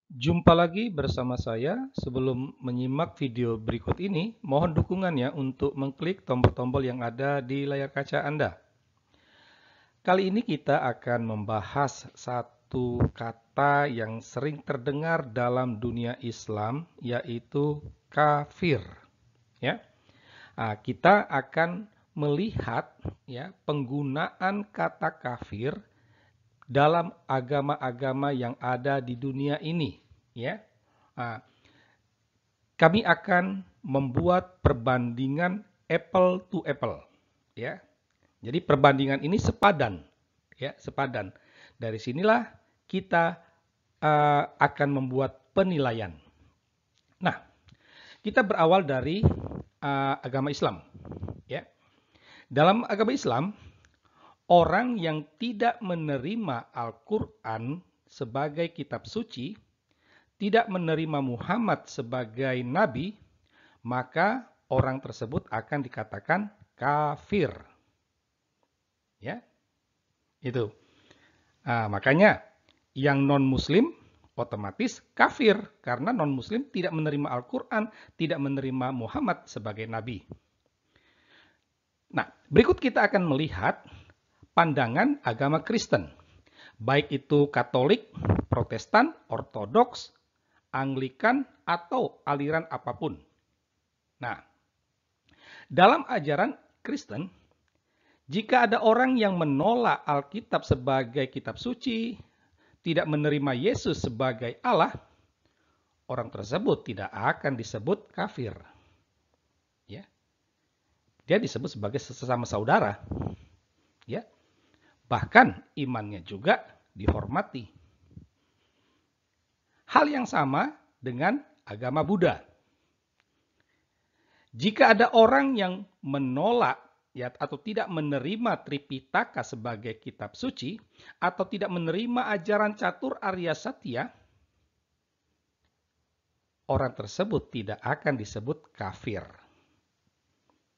Jumpa lagi bersama saya. Sebelum menyimak video berikut ini, mohon dukungannya untuk mengklik tombol-tombol yang ada di layar kaca Anda. Kali ini kita akan membahas satu kata yang sering terdengar dalam dunia Islam, yaitu kafir. Ya, kita akan melihat penggunaan kata kafir dalam agama-agama yang ada di dunia ini. Ya, Nah, kami akan membuat perbandingan apple to apple, ya. Jadi perbandingan ini sepadan, ya, sepadan. Dari sinilah kita akan membuat penilaian. Nah, kita berawal dari agama Islam, ya. Dalam agama Islam, orang yang tidak menerima Al-Quran sebagai kitab suci, tidak menerima Muhammad sebagai nabi, maka orang tersebut akan dikatakan kafir. Ya, itu. Makanya yang non-muslim otomatis kafir karena non-muslim tidak menerima Al-Quran, tidak menerima Muhammad sebagai nabi. Nah, berikut kita akan melihat pandangan agama Kristen, baik itu Katolik, Protestan, Ortodoks, Anglikan, atau aliran apapun. Nah, dalam ajaran Kristen, jika ada orang yang menolak Alkitab sebagai kitab suci, tidak menerima Yesus sebagai Allah, orang tersebut tidak akan disebut kafir. Ya, dia disebut sebagai sesama saudara. Ya, bahkan imannya juga dihormati. Hal yang sama dengan agama Buddha. Jika ada orang yang menolak atau tidak menerima Tripitaka sebagai kitab suci atau tidak menerima ajaran catur Arya Satya, orang tersebut tidak akan disebut kafir.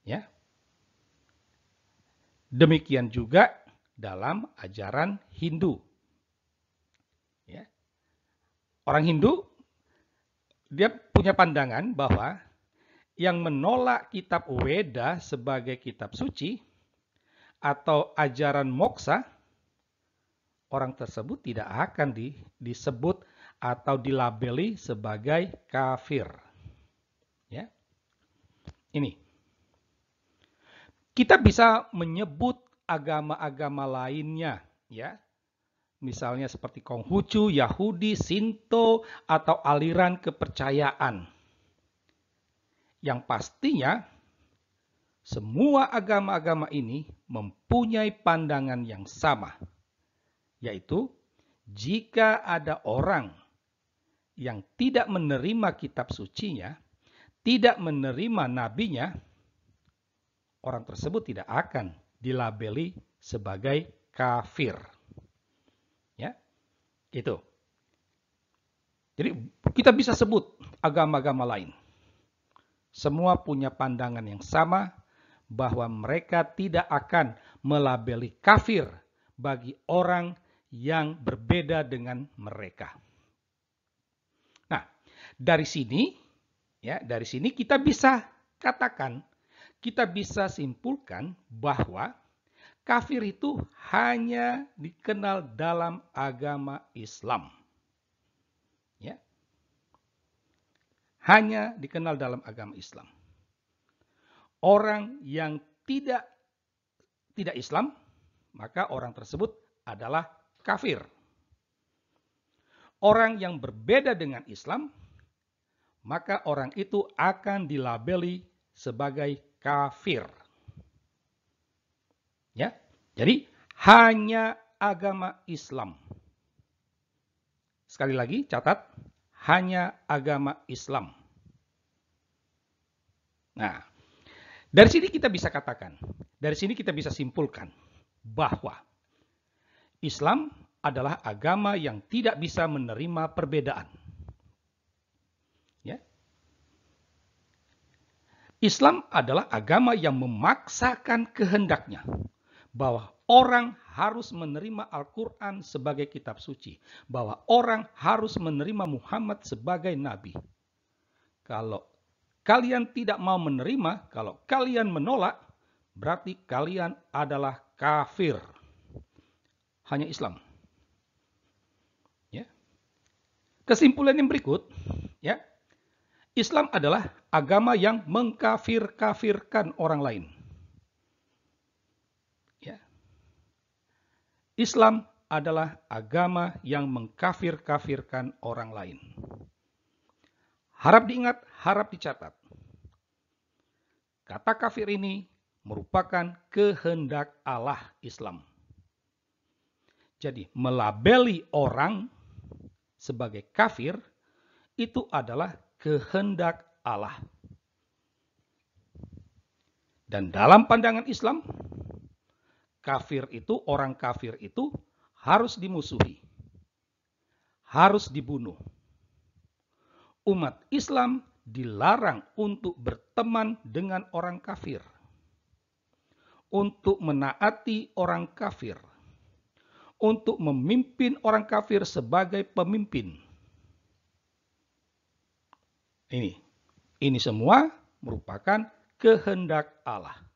Ya. Demikian juga dalam ajaran Hindu. Ya. Orang Hindu dia punya pandangan bahwa yang menolak kitab Weda sebagai kitab suci atau ajaran moksa, orang tersebut tidak akan disebut atau dilabeli sebagai kafir. Ya. Ini. Kita bisa menyebut agama-agama lainnya, ya. Misalnya seperti Konghucu, Yahudi, Shinto, atau aliran kepercayaan. Yang pastinya, semua agama-agama ini mempunyai pandangan yang sama, yaitu jika ada orang yang tidak menerima kitab sucinya, tidak menerima nabinya, orang tersebut tidak akan dilabeli sebagai kafir. Ya, itu. Jadi kita bisa sebut agama-agama lain. Semua punya pandangan yang sama bahwa mereka tidak akan melabeli kafir bagi orang yang berbeda dengan mereka. Nah, dari sini kita bisa katakan, kita bisa simpulkan bahwa kafir itu hanya dikenal dalam agama Islam. Ya. Hanya dikenal dalam agama Islam. Orang yang tidak Islam, maka orang tersebut adalah kafir. Orang yang berbeda dengan Islam, maka orang itu akan dilabeli sebagai kafir. Ya. Jadi hanya agama Islam. Sekali lagi catat, hanya agama Islam. Nah, dari sini kita bisa katakan, dari sini kita bisa simpulkan bahwa Islam adalah agama yang tidak bisa menerima perbedaan. Ya. Islam adalah agama yang memaksakan kehendaknya bahwa orang harus menerima Al-Quran sebagai kitab suci, bahwa orang harus menerima Muhammad sebagai nabi. Kalau kalian tidak mau menerima, kalau kalian menolak, berarti kalian adalah kafir. Hanya Islam. Ya. Kesimpulan yang berikut, ya, Islam adalah agama yang mengkafir-kafirkan orang lain. Islam adalah agama yang mengkafir-kafirkan orang lain. Harap diingat, harap dicatat. Kata kafir ini merupakan kehendak Allah Islam. Jadi, melabeli orang sebagai kafir itu adalah kehendak Allah. Dan dalam pandangan Islam, orang kafir itu harus dimusuhi, harus dibunuh. Umat Islam dilarang untuk berteman dengan orang kafir, untuk menaati orang kafir, untuk memimpin orang kafir sebagai pemimpin. Ini semua merupakan kehendak Allah.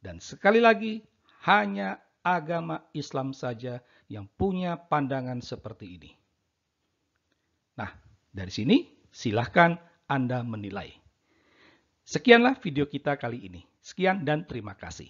Dan sekali lagi, hanya agama Islam saja yang punya pandangan seperti ini. Nah, dari sini silahkan Anda menilai. Sekianlah video kita kali ini. Sekian dan terima kasih.